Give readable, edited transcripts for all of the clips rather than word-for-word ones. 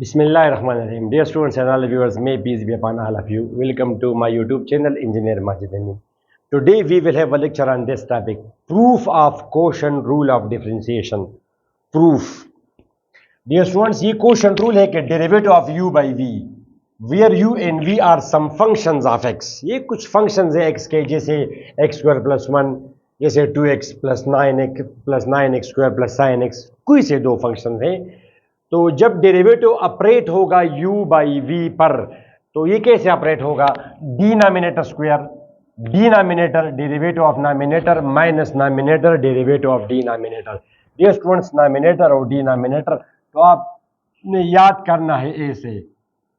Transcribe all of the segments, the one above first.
Bismillahirrahmanirrahim. Dear students and all viewers, may peace be upon all of you. Welcome to my YouTube channel, Engineer Majid Amin. Today we will have a lecture on this topic, proof of quotient rule of differentiation. Proof. Dear students, ये quotient rule है कि derivative of u by v, where u and v are some functions of x. ये कुछ functions है x के, जैसे x square plus 1, जैसे 2x plus 9x square plus sin x, कोई से दो functions हैं. तो जब डेरिवेटिव ऑपरेट होगा u बाई वी पर, तो ये कैसे ऑपरेट होगा? Denominator square, denominator derivative of numerator minus numerator derivative of denominator. ये स्टूडेंट्स नॉमिनेटर और डिनोमिनेटर तो आपने याद करना है ऐसे,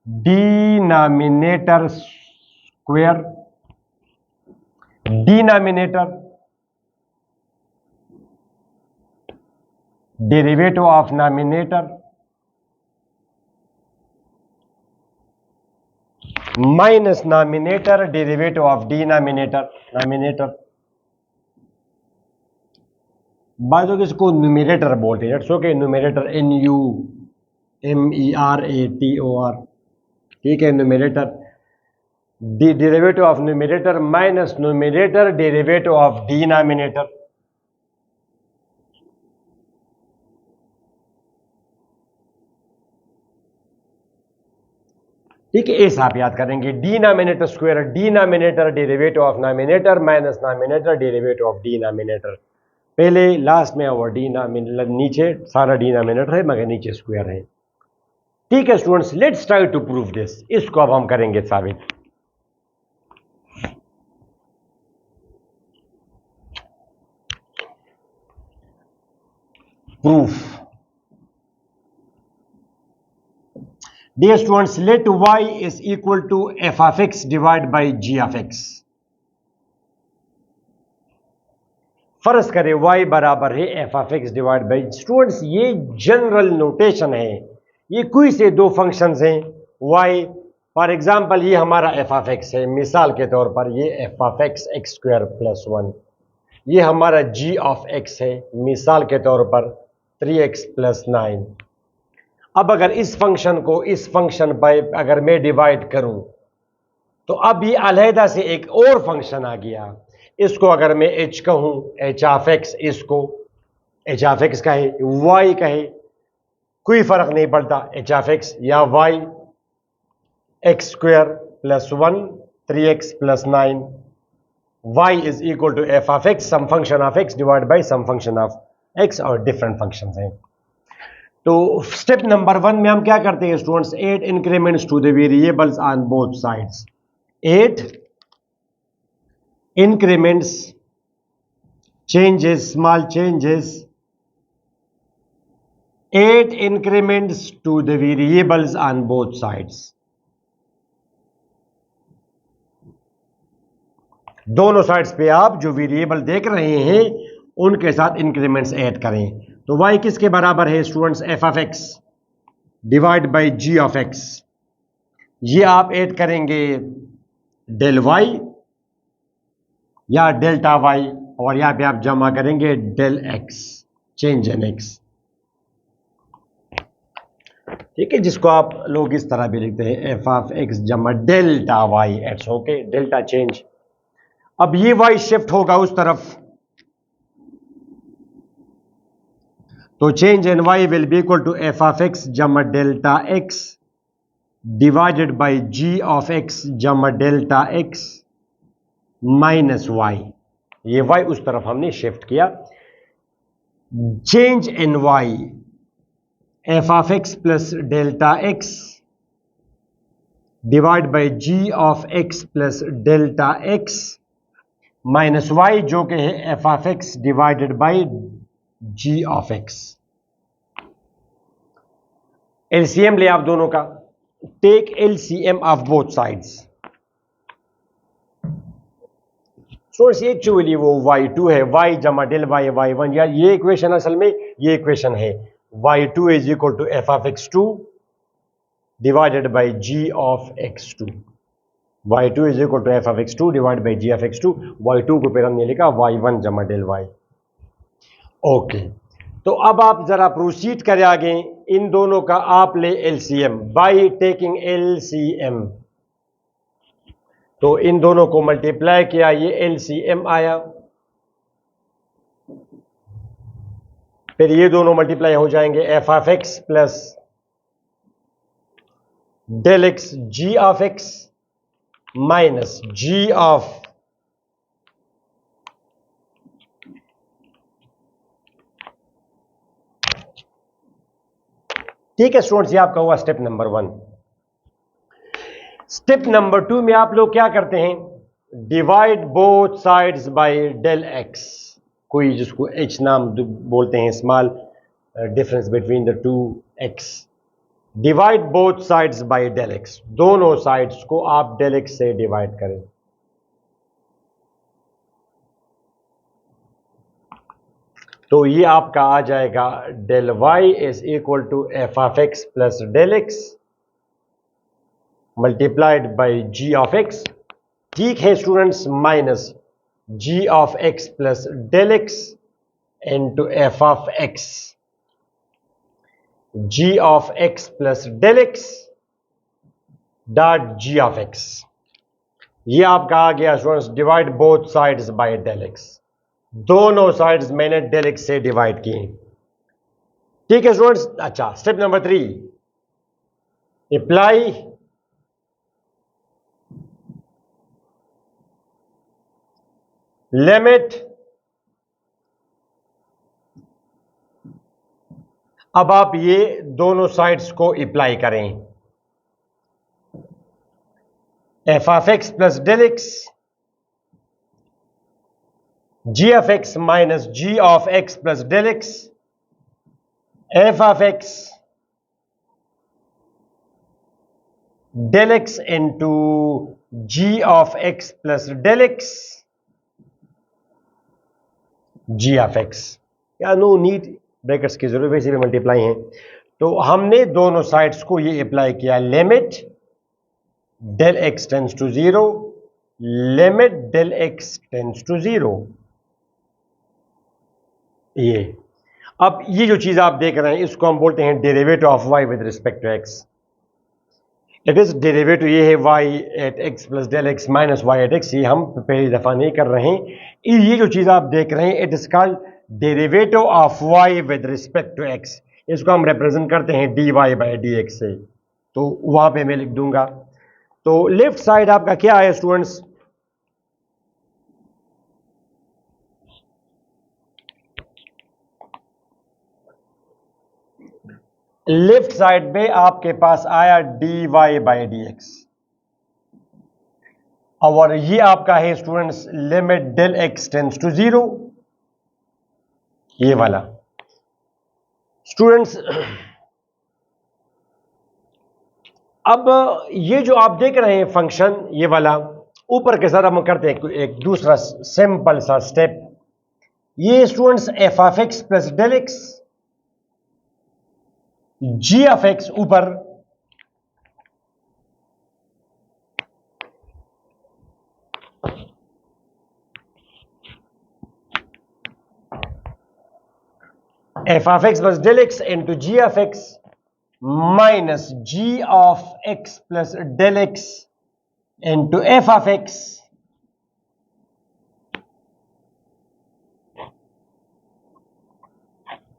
denominator square, denominator derivative of numerator minus numerator derivative of denominator. Nominator बाद में इसको न्यूमरेटर बोलते हैं. इट्स ओके, न्यूमरेटर NUMERATOR, ठीक है. Numerator derivative of numerator minus numerator derivative of denominator. ठीक है, ऐसा आप याद करेंगे. Denominator square, denominator derivative of numerator minus numerator derivative of denominator. पहले लास्ट में और डिनोमिनेटर नीचे सारा डिनोमिनेटर है मगर नीचे स्क्वायर है. ठीक है students, let's try to prove this. इसको अब हम करेंगे साबित. Proof. Dear students, let y is equal to f of x divided by g of x. फर्ज करें y बराबर है f of x divide by. Students ये जनरल नोटेशन है, ये कोई से दो फंक्शंस हैं y. फॉर एग्जांपल ये हमारा f of x है, मिसाल के तौर पर ये f of x x square plus 1. ये हमारा g of x है, मिसाल के तौर पर 3x प्लस 9. अब अगर इस फंक्शन को इस फंक्शन पर अगर मैं डिवाइड करूं तो अब ये अलहदा से एक और फंक्शन आ गया. इसको अगर मैं h कहूं, h ऑफ x, इसको h ऑफ x कहे, y कहे, कोई फर्क नहीं पड़ता, h ऑफ x या y. x square plus 1 3x plus 9, y is equal to f of x some function of x divide by some function of x, और different functions हैं. तो स्टेप नंबर 1 में हम क्या करते हैं students? 8 increments to the variables on both sides. 8 increments, changes, small changes, 8 increments to the variables on both sides. दोनों sides पे आप जो वेरिएबल देख रहे हैं उनके साथ इंक्रीमेंट्स ऐड करें. तो y किसके बराबर है students? f of x divide by g of x. ये आप ऐड करेंगे डेल y या डेल्टा y, और यहां पे आप जमा करेंगे del x, change in x. ठीक है, जिसको आप लोग इस तरह भी लिखते हैं f ऑफ x जमा delta y. It's okay, delta change. अब ये y शिफ्ट होगा उस तरफ, तो change in y will be equal to f of x जमा delta x divided by g of x जमा डेल्टा x माइनस y. ये y उस तरफ हमने शिफ्ट किया. Change in y, f of x plus delta x divide by g of x plus delta x minus y, जो कि है f of x divided by g of x. LCM ले आप दोनों का. Take LCM of both sides. Source actually वो y2 है, y जमा डेल y y1. यार ये इक्वेशन असल में ये इक्वेशन है, y2 is equal to f of x2 divided by g of x2. y2 is equal to f of x2 divided by g of x2. y2 को फिर हमने लिखा y1 जमा डेल y. ओके, तो अब आप जरा प्रोसीड करें आगे, इन दोनों का आप ले एलसीएम बाय टेकिंग एलसीएम। तो इन दोनों को मल्टीप्लाई किया, ये एलसीएम आया, फिर ये दोनों मल्टीप्लाई हो जाएंगे, f of x plus del x ji of x minus ji of ठीक है स्टूडेंट्स, ये आपका हुआ स्टेप नंबर 1। स्टेप नंबर 2 में आप लोग क्या करते हैं, divide both sides by del x, कोई जिसको एच नाम बोलते हैं, small difference between the two x. Divide both sides by del x, दोनों साइड्स को आप डेल एक्स से डिवाइड करें। तो ये आपका आ जाएगा del y is equal to f of x plus del x multiplied by g of x, ठीक है students, minus ji of x plus del x into F of x, ji of x plus del x dot ji of x. ये आपका आ गया students divide both sides by del x, दोनों sides मैंने del x से divide किए, ठीक है स्टूडेंट्स। अच्छा, स्टेप नंबर 3, अप्लाई लिमिट। अब आप ये दोनों साइड्स को अप्लाई करें, f of x plus del x ji of x minus ji of x plus del x f of x del x into ji of x plus del x ji of x. या no need brackets की जरूरत, वैसे भी multiply हैं। तो हमने दोनों sides को ये अप्लाई किया, limit del x tends to 0, limit del x tends to 0। ये अब ये जो चीज आप देख रहे हैं इसको हम बोलते हैं derivative of y with respect to x. It is derivative, ये है y at x plus del x minus y at x, ये हम पहली दफा नहीं कर रहे हैं। ये जो चीज आप देख रहे हैं it is called derivative of y with respect to x, इसको हम रिप्रेजेंट करते हैं d y by d x से, तो वहां पे मैं लिख दूंगा। तो लेफ्ट साइड आपका क्या है स्टूडेंट्स, लेफ्ट साइड में आपके पास आया d y by d x, और ये आपका है students limit del x tends to 0, ये वाला स्टूडेंट्स। अब ये जो आप देख रहे हैं फंक्शन, ये वाला ऊपर के साथ हम करते हैं एक दूसरा सिंपल सा स्टेप। ये students F of x plus del x ji of X ऊपर, F of x plus del x into ji of x minus ji of x plus del x into F of x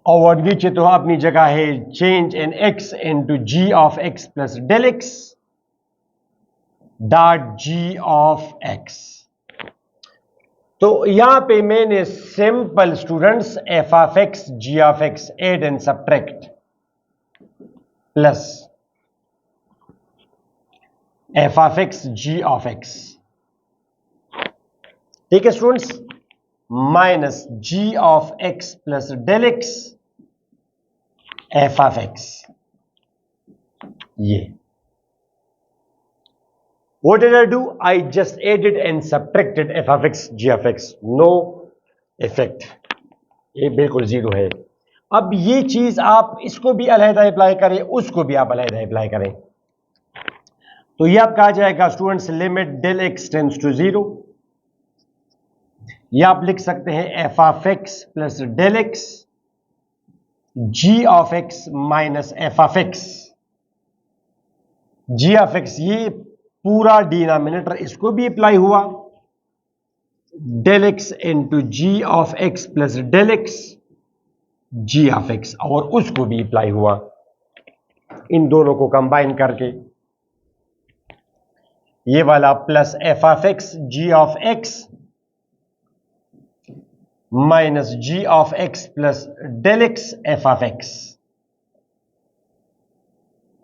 और नीचे तो अपनी जगह है change in X into ji of x plus del x dot ji of x. तो यहां पे मैंने simple students F of x ji of X add and subtract plus f of x ji of x, ठीक है students, minus ji of x plus del x f of x. ये what did I do? I just added and subtracted f of x g of x, no effect, ये बिल्कुल 0 है। अब ये चीज आप इसको भी अलहदा अप्लाई करें, उसको भी आप अलहदा अप्लाई करें, तो ये आपका आ जाएगा students limit del x tends to 0, ये आप लिख सकते हैं f of x plus del x ji of x minus f of x, ji of x ये पूरा डिनोमिनेटर इसको भी अप्लाई हुआ, del x into ji of x plus del x ji of x, और उसको भी अप्लाई हुआ, इन दोनों को कंबाइन करके ये वाला plus f of x ji of x minus ji of x plus del x f of x,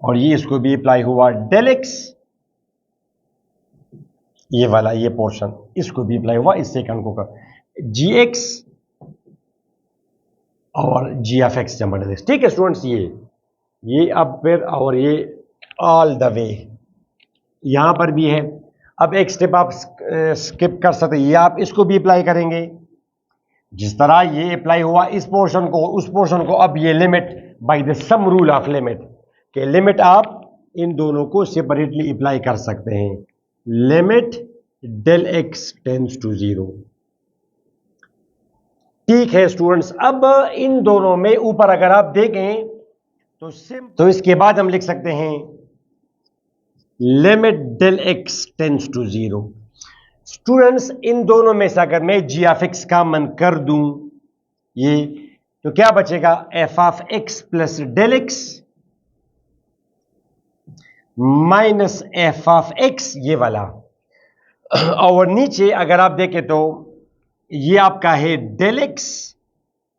और ये इसको भी अप्लाई हुआ डेल एक्स, ये वाला ये पोर्शन इसको भी अप्लाई हुआ इस सेकंड को कर जी एक्स और जी ऑफ एक्स जमा डेल एक्स। ठीक है स्टूडेंट्स, ये अब फिर और ये ऑल द वे यहां पर भी है। अब एक स्टेप आप स्किप कर सकते, ये आप इसको भी अप्लाई करेंगे, जिस तरह ये अप्लाई हुआ इस पोर्शन को उस पोर्शन को, अब ये limit by the sum rule of limit के लिमिट आप इन दोनों को सेपरेटली अप्लाई कर सकते हैं, limit del x tends to 0। ठीक है स्टूडेंट्स, अब इन दोनों में ऊपर अगर आप देखें तो इसके बाद हम लिख सकते हैं limit del x tends to 0। Students इन दोनों में से अगर मैं जी ऑफ एक्स कॉमन कर दूं ये, तो क्या बचेगा, f of x plus del x minus f of x ये वाला, और नीचे अगर आप देखें तो ये आपका है del x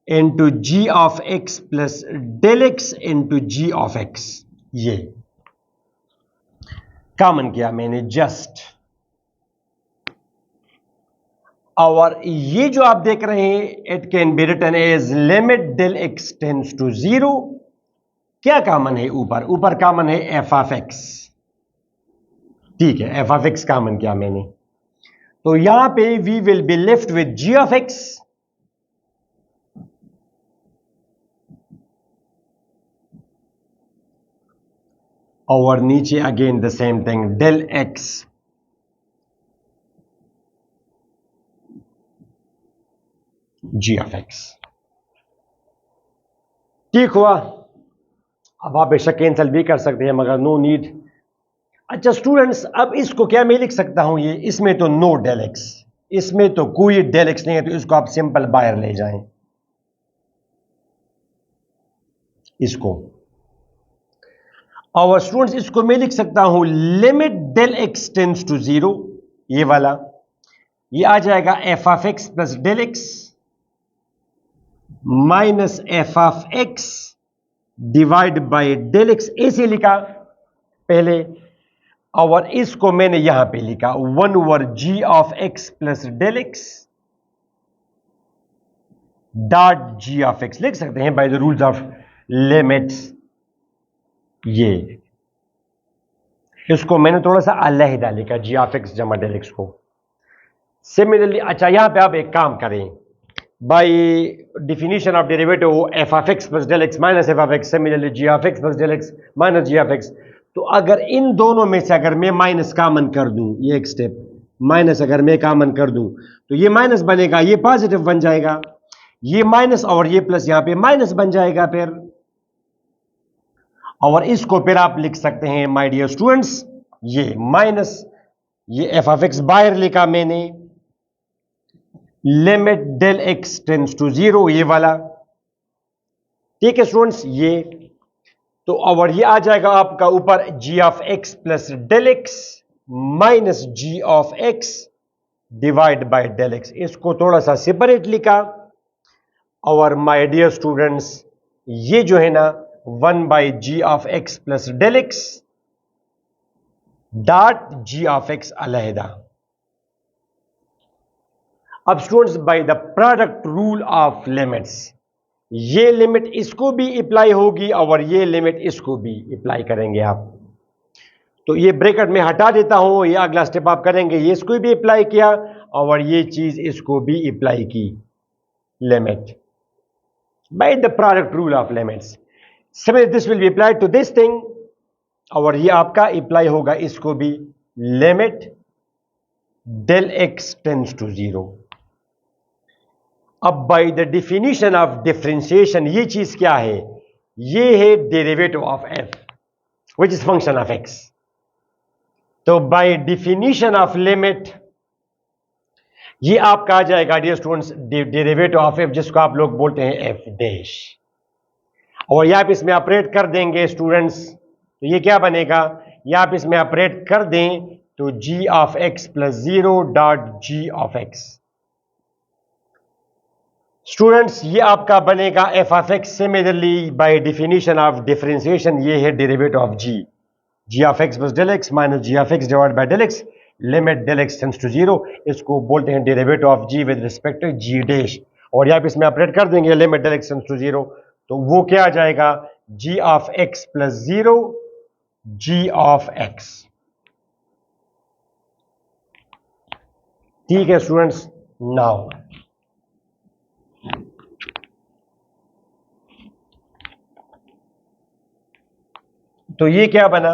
into ji of x plus del x into ji of x, ये कॉमन किया मैंने जस्ट, और ये जो आप देख रहे हैं it can be written as limit del x tends to 0। क्या कॉमन है ऊपर कॉमन है एफ ऑफ एक्स। ठीक है, एफ ऑफ एक्स कॉमन किया मैंने, तो यहां पे we will be left with g of x और नीचे again the same thing del x ji of x. ठीक हुआ, अब आप बेशक कैंसिल भी कर सकते हैं मगर नो नीड। अच्छा स्टूडेंट्स, अब इसको क्या मैं लिख सकता हूं, ये इसमें तो नो डेल एक्स, इसमें तो कोई डेल एक्स नहीं है, तो इसको आप सिंपल बाहर ले जाएं इसको, और स्टूडेंट्स इसको मैं लिख सकता हूं limit del x tends to 0, ये वाला ये आ जाएगा f of x plus del x minus f of x divide by del x, ऐसे लिखा पहले, और इसको मैंने यहां पे लिखा 1 over g of x plus del x dot ji of x, लिख सकते हैं by the rules of limits. ये इसको मैंने थोड़ा सा अलहदा लिखा जी ऑफ एक्स जमा डेल एक्स को। सिमिलरली अच्छा यहां पे आप एक काम करें, by definition of derivative f of x plus del x minus f of x, similarly g of x plus del x minus ji of x, तो अगर इन दोनों में से अगर मैं माइनस कॉमन कर दूं, ये एक स्टेप माइनस अगर मैं कॉमन कर दूं तो ये माइनस बनेगा, ये पॉजिटिव बन जाएगा, ये माइनस और ये प्लस यहां पे माइनस बन जाएगा फिर, और इसको फिर आप लिख सकते हैं माय डियर स्टूडेंट्स ये माइनस ये एफ ऑफ एक्स बाहर लिखा मैंने, limit del x tends to 0 ये वाला। ठीक है स्टूडेंट्स, ये तो और ये आ जाएगा आपका ऊपर G of x plus del x minus ji of x divide by del X, इसको थोड़ा सा सेपरेट लिखा, और माय डियर स्टूडेंट्स ये जो है ना 1 by g of x plus del x dot ji of x अलहदा। अब students by the product rule of limits ये लिमिट इसको भी अप्लाई होगी और ये लिमिट इसको भी अप्लाई करेंगे आप, तो ये ब्रैकेट में हटा देता हूं, ये अगला स्टेप आप करेंगे, ये इसको भी अप्लाई किया और ये चीज इसको भी अप्लाई की, limit by the product rule of limits, similarly this will be applied to this thing, और ये आपका अप्लाई होगा इसको भी, limit del x tends to 0। अब by the definition of differentiation ये चीज क्या है? ये है derivative of f which is function of x. तो बाय डिफिनीशन ऑफ लिमिट ये आपका आ जाएगा dear students derivative of f, जिसको आप लोग बोलते हैं एफ डैश। और यह आप इसमें ऑपरेट कर देंगे स्टूडेंट्स, तो ये क्या बनेगा? या आप इसमें ऑपरेट कर दें तो G of x plus 0 dot ji of X. Students ये आपका बनेगा F of x. Similarly by definition of differentiation ये है derivative of G of x plus del x minus ji of x divide by del X, limit del x tends to 0। इसको बोलते हैं derivative of G with respect to G dash. और यहां पे इसमें operate कर देंगे limit del x tends to 0, तो वो क्या आ जाएगा? G of x plus 0 G of x. ठीक है स्टूडेंट्स। नाउ तो ये क्या बना?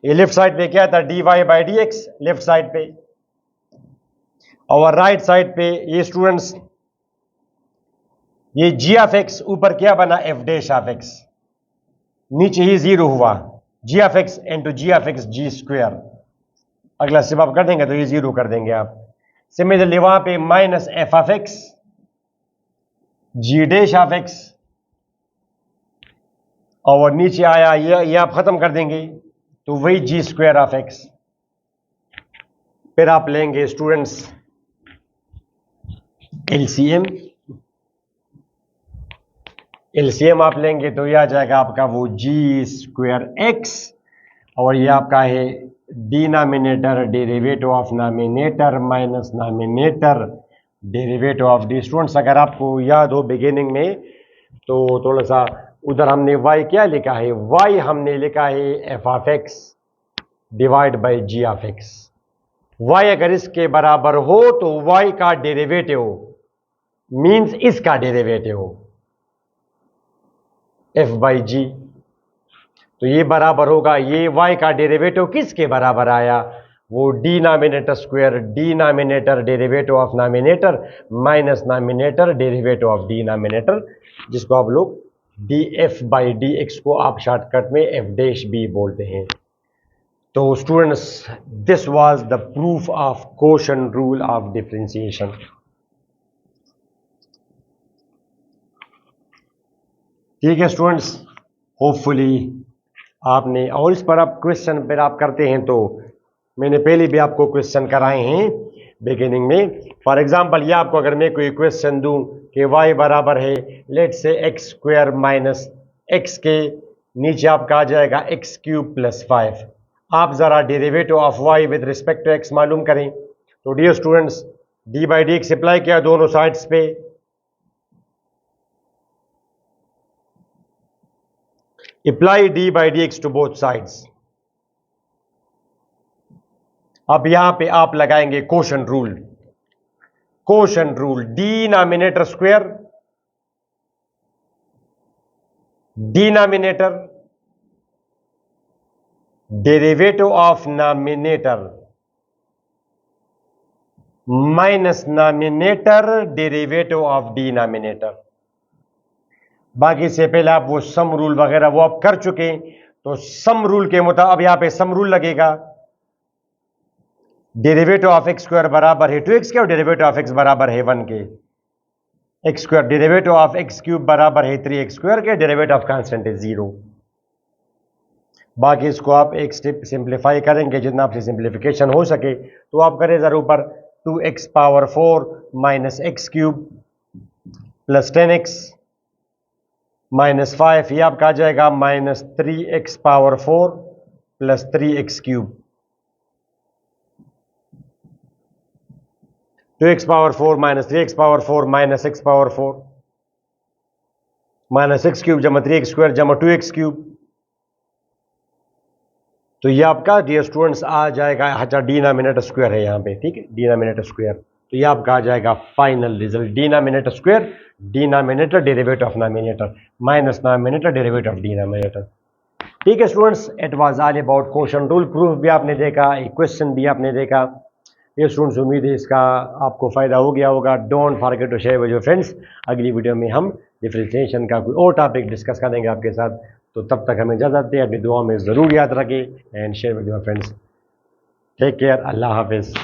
ये लेफ्ट साइड पे क्या था? dy by d x left side पे, और राइट साइड पे ये स्टूडेंट्स ये जी ऑफ एक्स ऊपर क्या बना? एफ डैश ऑफ एक्स, नीचे ही 0 हुआ, G of X into ji of x G square. अगला स्टेप आप कर देंगे तो ये 0 कर देंगे आप। सिमिलरली वहां पे minus f of x g dash of x, और नीचे आया ये आप खत्म कर देंगे तो वही जी स्क्वायर ऑफ एक्स। फिर आप लेंगे स्टूडेंट्स एलसीएम, एलसीएम आप लेंगे तो यह आ जाएगा आपका वो जी स्क्वायर एक्स, और ये आपका है denominator derivative of numerator minus numerator derivative of D. Students अगर आपको याद हो बिगिनिंग में तो थोड़ा सा उधर हमने y क्या लिखा है? y हमने लिखा है f of x divide by g of x. y अगर इसके बराबर हो तो y का डेरिवेटिव मींस इसका डेरिवेटिव f बाई जी, तो ये बराबर होगा, ये y का डेरिवेटिव किसके बराबर आया? वो denominator square denominator derivative of numerator minus numerator derivative of denominator, जिसको आप लोग D F by d x को आप शॉर्टकट में एफ डैश बी बोलते हैं। तो students this was the proof of quotient rule of differentiation. ठीक है स्टूडेंट्स, होपफुली आपने, और इस पर आप क्वेश्चन पर आप करते हैं तो मैंने पहले भी आपको क्वेश्चन कराए हैं बिगिनिंग में। फॉर एग्जांपल ये आपको अगर मैं कोई क्वेश्चन दूं कि y बराबर है लेट से एक्स स्क्वायर माइनस एक्स, के नीचे आपका आ जाएगा एक्स क्यूब प्लस 5, आप जरा derivative of y with respect to x मालूम करें। तो dear students d by d x apply किया दोनों साइड्स पे, apply d by d x to both sides. अब यहां पे आप लगाएंगे quotient rule, quotient rule denominator square denominator derivative of numerator minus numerator derivative of denominator. बाकी से पहले आप वो सम रूल वगैरह वो आप कर चुके, तो सम रूल के मुताबिक अब यहां पे सम रूल लगेगा। डेरिवेटिव ऑफ एक्स स्क्वायर बराबर है 2x के, और डेरिवेटिव ऑफ एक्स बराबर है 1 के। X square derivative of x cube बराबर है 3x स्क्वायर के, डेरिवेटिव ऑफ कांस्टेंट है 0। बाकी इसको आप एक स्टेप सिंप्लीफाई करेंगे, जितना आपसे सिंप्लीफिकेशन हो सके तो आप करें जरा ऊपर 2x power 4 minus x cube plus 10x minus 5, ये आपका आ जाएगा minus 3x power 4 plus 3x cube, 2x power 4 minus 3x power 4 minus x power 4 minus x cube जमा 3x स्क्वायर जमा 2x क्यूब। तो ये आपका डियर स्टूडेंट्स आ जाएगा, अच्छा डिनोमिनेटर स्क्वायर है यहाँ पे, ठीक है, डिनोमिनेटर स्क्वायर, तो ये आपका आ जाएगा final result denominator square denominator derivative of numerator minus numerator derivative of denominator. ठीक है students, it was all about quotient rule. Proof भी आपने देखा, एक क्वेश्चन भी आपने देखा। ये स्टूडेंट्स उम्मीद है इसका आपको फ़ायदा हो गया होगा। Don't forget to share with your friends. अगली वीडियो में हम डिफरेंशिएशन का कोई और टॉपिक डिस्कस करेंगे आपके साथ। तो तब तक हमें इजाज़त दें, अपनी दुआ में ज़रूर याद रखें and share with your friends. Take care, अल्लाह हाफिज़।